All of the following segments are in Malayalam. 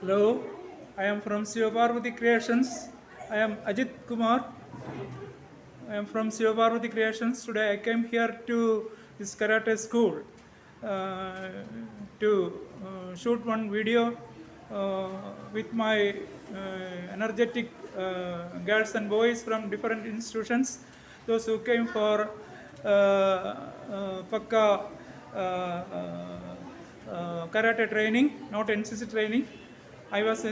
Hello, I am from Sivaparvati Creations. I am Ajit Kumar. I am from Sivaparvati Creations. Today I came here to this karate school to shoot one video with my energetic girls and boys from different institutions. Those who came for Pakka karate training, not NCC training. I was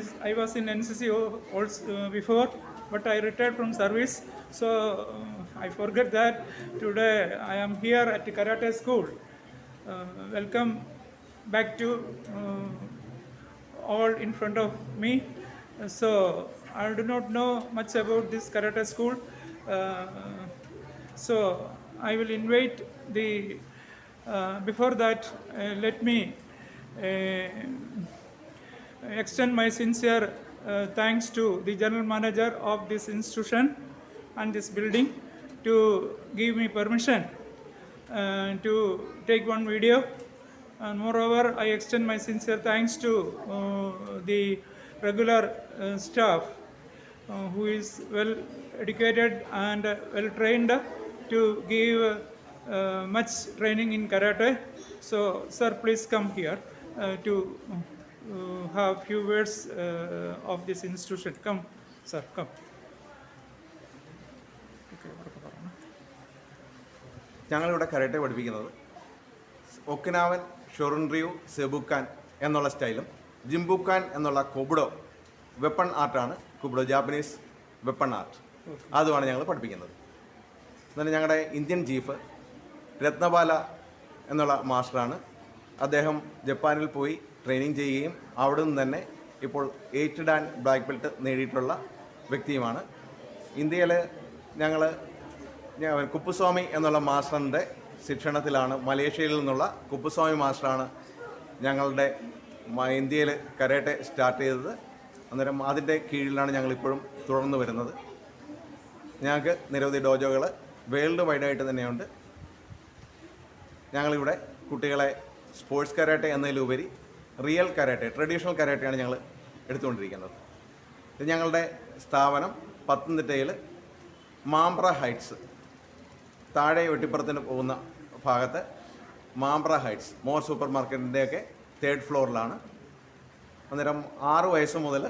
in NCC also before, but I retired from service. So I forget that today I am here at the karate school. Welcome back to all in front of me. So I do not know much about this karate school. Uh, so I will invite the. Before that, let me extend my sincere thanks to the general manager of this institution and this building to give me permission to take one video. And moreover, I extend my sincere thanks to the regular staff who is well educated and well trained to give much training in karate. So, sir, please come here to have few words of this institution. Come, sir, come. ഞങ്ങളിവിടെ കരാട്ടെ പഠിപ്പിക്കുന്നത് ഒക്കിനാവൻ ഷൊറിൻറിയു സെബുക്കാൻ എന്നുള്ള സ്റ്റൈലും ജിംബുക്കാൻ എന്നുള്ള കൊബുഡോ വെപ്പൺ ആർട്ടാണ്. കൊബുഡോ ജാപ്പനീസ് വെപ്പൺ ആർട്ട്, അതുമാണ് ഞങ്ങൾ പഠിപ്പിക്കുന്നത്. എന്നിട്ട് ഞങ്ങളുടെ ഇന്ത്യൻ ചീഫ് രത്നബാല എന്നുള്ള മാസ്റ്ററാണ്. അദ്ദേഹം ജപ്പാനിൽ പോയി ട്രെയിനിങ് ചെയ്യുകയും അവിടെ നിന്ന് തന്നെ ഇപ്പോൾ 8 ഡാൻ ബ്ലാക്ക് ബെൽറ്റ് നേടിയിട്ടുള്ള വ്യക്തിയുമാണ്. ഇന്ത്യയിൽ ഞങ്ങൾ കുപ്പുസ്വാമി എന്നുള്ള മാസ്റ്ററിൻ്റെ ശിക്ഷണത്തിലാണ്, മലേഷ്യയിൽ നിന്നുള്ള കുപ്പുസ്വാമി മാസ്റ്ററാണ് ഞങ്ങളുടെ ഇന്ത്യയിൽ കരാട്ടെ സ്റ്റാർട്ട് ചെയ്തത്. അന്നേരം അതിൻ്റെ കീഴിലാണ് ഞങ്ങളിപ്പോഴും തുടർന്ന് വരുന്നത്. ഞങ്ങൾക്ക് നിരവധി ഡോജോകൾ വേൾഡ് വൈഡായിട്ട് തന്നെയുണ്ട്. ഞങ്ങളിവിടെ കുട്ടികളെ സ്പോർട്സ് കരാട്ടെ എന്നതിലുപരി റിയൽ കരാട്ടെ, ട്രഡീഷണൽ കരാട്ടെയാണ് ഞങ്ങൾ എടുത്തുകൊണ്ടിരിക്കുന്നത്. ഇത് ഞങ്ങളുടെ സ്ഥാപനം പത്തനംതിട്ടയിൽ മാമ്പ്ര ഹൈറ്റ്സ്, താഴെ വെട്ടിപ്പുറത്തിന് പോകുന്ന ഭാഗത്ത് മാമ്പ്ര ഹൈറ്റ്സ് മോർ സൂപ്പർ മാർക്കറ്റിൻ്റെയൊക്കെ 3rd ഫ്ലോറിലാണ്. അന്നേരം 6 വയസ്സ് മുതൽ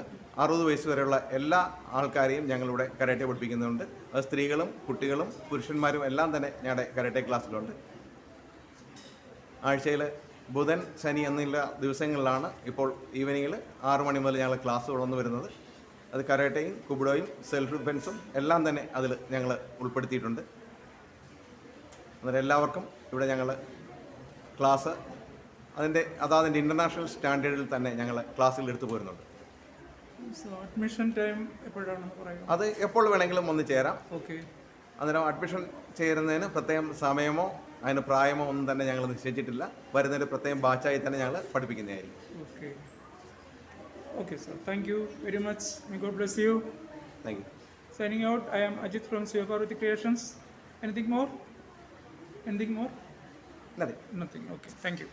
60 വയസ്സ് വരെയുള്ള എല്ലാ ആൾക്കാരെയും ഞങ്ങളിവിടെ കരാട്ടെ പഠിപ്പിക്കുന്നുണ്ട്. അത് സ്ത്രീകളും കുട്ടികളും പുരുഷന്മാരും എല്ലാം തന്നെ ഞങ്ങളുടെ കരാട്ടെ ക്ലാസ്സിലുണ്ട്. ആഴ്ചയിൽ ബുധൻ ശനി എന്നുള്ള ദിവസങ്ങളിലാണ് ഇപ്പോൾ ഈവനിങ്ങിൽ 6 മണി മുതൽ ഞങ്ങൾ ക്ലാസ് തുടർന്ന് വരുന്നത്. അത് കരാട്ടയും കുബുഡോയും സെൽഫ് ഡിഫെൻസും എല്ലാം തന്നെ അതിൽ ഞങ്ങൾ ഉൾപ്പെടുത്തിയിട്ടുണ്ട്. അന്നേരം എല്ലാവർക്കും ഇവിടെ ഞങ്ങൾ ക്ലാസ് അതിൻ്റെ ഇൻ്റർനാഷണൽ സ്റ്റാൻഡേർഡിൽ തന്നെ ഞങ്ങൾ ക്ലാസ്സുകൾ എടുത്തു പോരുന്നുണ്ട്. അഡ്മിഷൻ ടൈം എപ്പോഴാണ് പറയുക? അത് എപ്പോൾ വേണമെങ്കിലും ഒന്ന് ചേരാം. ഓക്കെ. അന്നേരം അഡ്മിഷൻ ചേരുന്നതിന് പ്രത്യേകം സമയമോ അതിന് പ്രായമോ ഒന്നും തന്നെ ഞങ്ങൾ നിശ്ചയിച്ചിട്ടില്ല. വരുന്നൊരു പ്രത്യേകം ബാച്ചായി തന്നെ ഞങ്ങൾ പഠിപ്പിക്കുന്നതായിരിക്കും. Okay. Okay, sir. Thank you very much. May God bless you. Thank you. Signing out, I am Ajit from Sivaparvati Creations. Anything more? Anything more? Nothing. Nothing. Okay. Thank you.